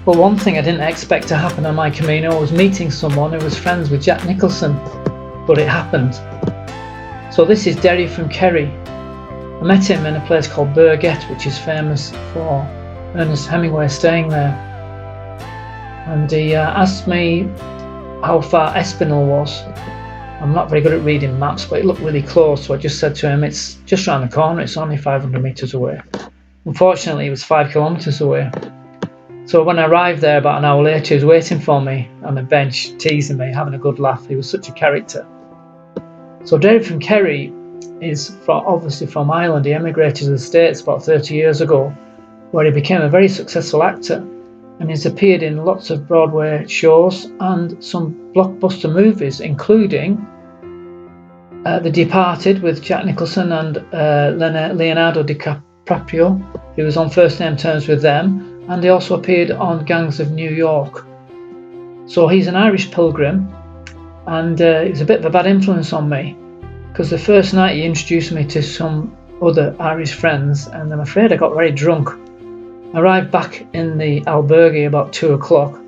Well, one thing I didn't expect to happen on my Camino was meeting someone who was friends with Jack Nicholson, but it happened. So this is Derry from Carrie. I met him in a place called Burgett, which is famous for Ernest Hemingway staying there. And he asked me how far Espinal was. I'm not very good at reading maps, but it looked really close, so I just said to him, it's just around the corner, it's only 500 metres away. Unfortunately, it was 5 kilometres away. So when I arrived there about an hour later, he was waiting for me on a bench, teasing me, having a good laugh. He was such a character. So Derry from Carrie is obviously from Ireland. He emigrated to the States about 30 years ago, where he became a very successful actor, and he's appeared in lots of Broadway shows and some blockbuster movies, including The Departed with Jack Nicholson and Leonardo DiCaprio. He was on first name terms with them. And he also appeared on Gangs of New York. So he's an Irish pilgrim, and it was a bit of a bad influence on me, because the first night he introduced me to some other Irish friends, and I'm afraid I got very drunk. I arrived back in the albergue about 2 o'clock.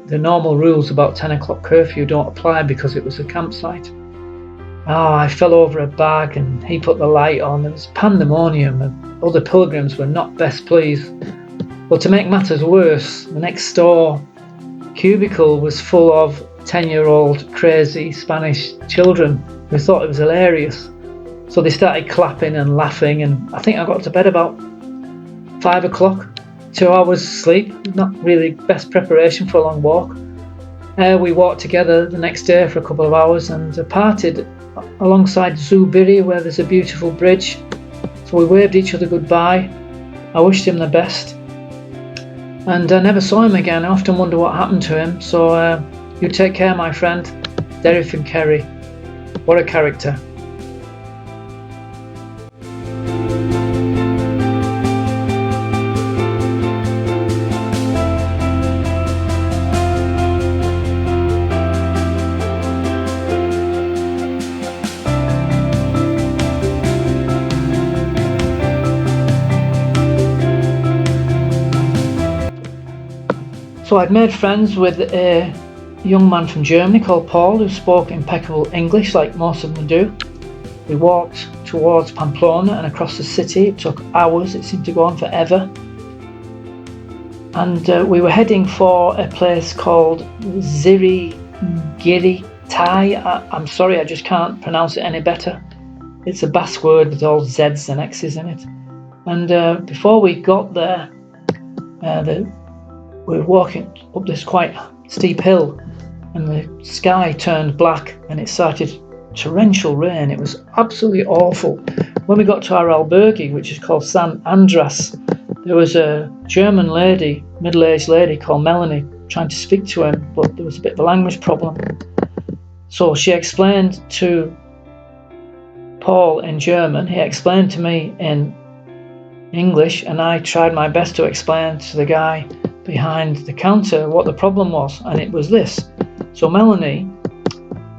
The normal rules about 10 o'clock curfew don't apply because it was a campsite. I fell over a bag and he put the light on. There was pandemonium and other pilgrims were not best pleased. Well, to make matters worse, the next door cubicle was full of 10-year-old crazy Spanish children who thought it was hilarious. So they started clapping and laughing, and I think I got to bed about 5 o'clock, 2 hours sleep, not really best preparation for a long walk. We walked together the next day for a couple of hours and parted alongside Zubiri, where there's a beautiful bridge. So we waved each other goodbye. I wished him the best. And I never saw him again. I often wonder what happened to him. So you take care, my friend. Derry from Carrie. What a character. So I'd made friends with a young man from Germany called Paul, who spoke impeccable English like most of them do. We walked towards Pamplona and across the city. It took hours, it seemed to go on forever. And we were heading for a place called Zirigiri Tai. I'm sorry, I just can't pronounce it any better. It's a Basque word with all Z's and X's in it. And before we got there, we were walking up this quite steep hill, and the sky turned black and it started torrential rain. It was absolutely awful. When we got to our albergue, which is called San Andras, there was a German lady, middle-aged lady called Melanie, trying to speak to him, but there was a bit of a language problem. So she explained to Paul in German, he explained to me in English, and I tried my best to explain to the guy behind the counter what the problem was, and it was this. So Melanie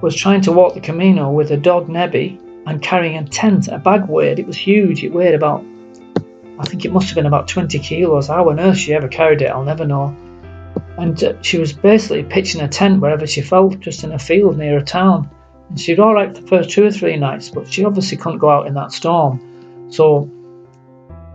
was trying to walk the Camino with a dog Nebby and carrying a tent, a bag weighed. It was huge. It weighed about, I think it must have been about 20 kilos. How on earth she ever carried it, I'll never know. And she was basically pitching a tent wherever she felt, just in a field near a town. And she was all right the first 2 or 3 nights, but she obviously couldn't go out in that storm. So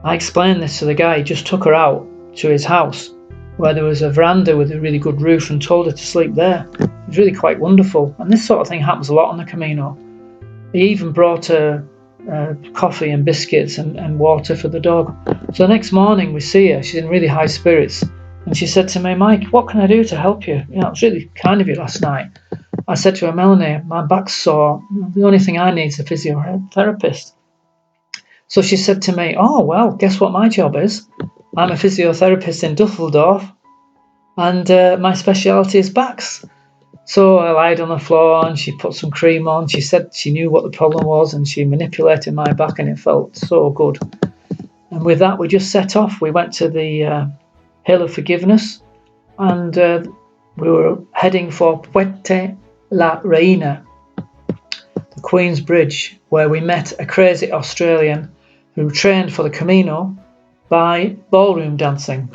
I explained this to the guy. He just took her out to his house, where there was a veranda with a really good roof, and told her to sleep there. It was really quite wonderful. And this sort of thing happens a lot on the Camino. He even brought her coffee and biscuits and water for the dog. So the next morning we see her. She's in really high spirits. And she said to me, Mike, what can I do to help you? It was really kind of you last night. I said to her, Melanie, my back's sore. The only thing I need is a physiotherapist. So she said to me, oh, well, guess what my job is? I'm a physiotherapist in Dusseldorf, and my speciality is backs. So I lied on the floor and she put some cream on. She said she knew what the problem was, and she manipulated my back, and it felt so good. And with that, we just set off. We went to the Hill of Forgiveness, and we were heading for Puente la Reina, the Queen's Bridge, where we met a crazy Australian who trained for the Camino by ballroom dancing.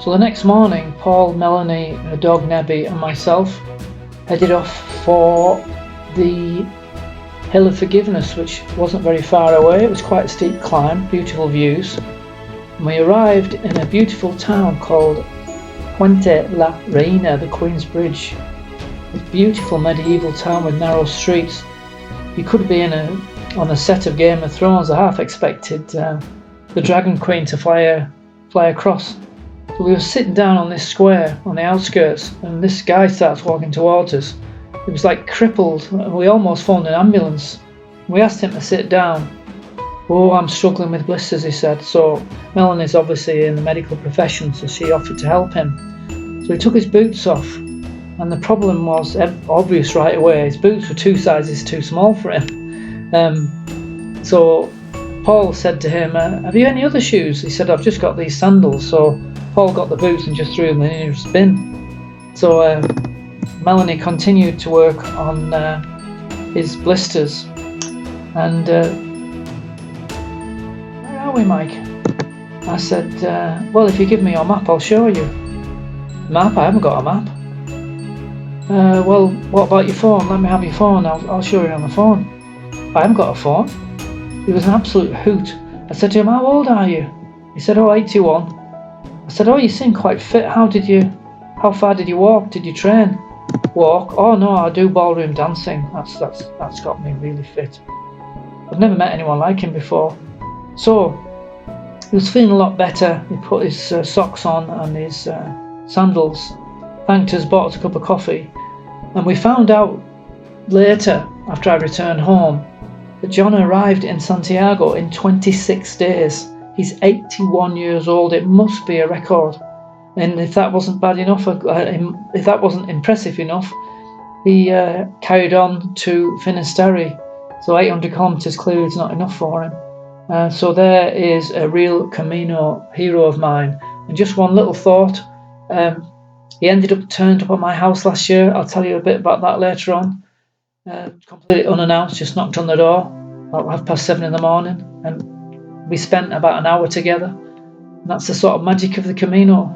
So the next morning, Paul, Melanie, her dog Nebby, and myself headed off for the Hill of Forgiveness, which wasn't very far away. It was quite a steep climb, beautiful views. And we arrived in a beautiful town called Puente la Reina, the Queen's Bridge. A beautiful medieval town with narrow streets. You could be on a set of Game of Thrones. I half expected the Dragon Queen to fly across. So we were sitting down on this square on the outskirts, and this guy starts walking towards us. He was like crippled, and we almost phoned an ambulance. We asked him to sit down. "Oh, I'm struggling with blisters," he said. So Melanie's obviously in the medical profession, so she offered to help him. So he took his boots off, and the problem was obvious right away. His boots were 2 sizes too small for him. So Paul said to him, "Have you any other shoes?" He said, "I've just got these sandals." So Paul got the boots and just threw them in the nearest bin. So Melanie continued to work on his blisters. And where are we, Mike? I said, well, if you give me your map, I'll show you. Map? I haven't got a map. Well, what about your phone? Let me have your phone. I'll show you on the phone. I haven't got a phone. He was an absolute hoot. I said to him, "How old are you?" He said, "Oh, 81. I said, "Oh, you seem quite fit. How far did you walk? Did you train?" "Walk? Oh no, I do ballroom dancing. That's got me really fit." I've never met anyone like him before. So he was feeling a lot better. He put his socks on and his sandals, thanked us, bought us a cup of coffee, and we found out later, after I returned home, that John arrived in Santiago in 26 days. He's 81 years old. It must be a record. And if that wasn't bad enough, if that wasn't impressive enough, he carried on to Finisterre. So 800 kilometres clearly is not enough for him. So there is a real Camino hero of mine. And just one little thought, he turned up at my house last year. I'll tell you a bit about that later on. Completely unannounced, just knocked on the door about 7:30 in the morning, and we spent about an hour together. And that's the sort of magic of the Camino.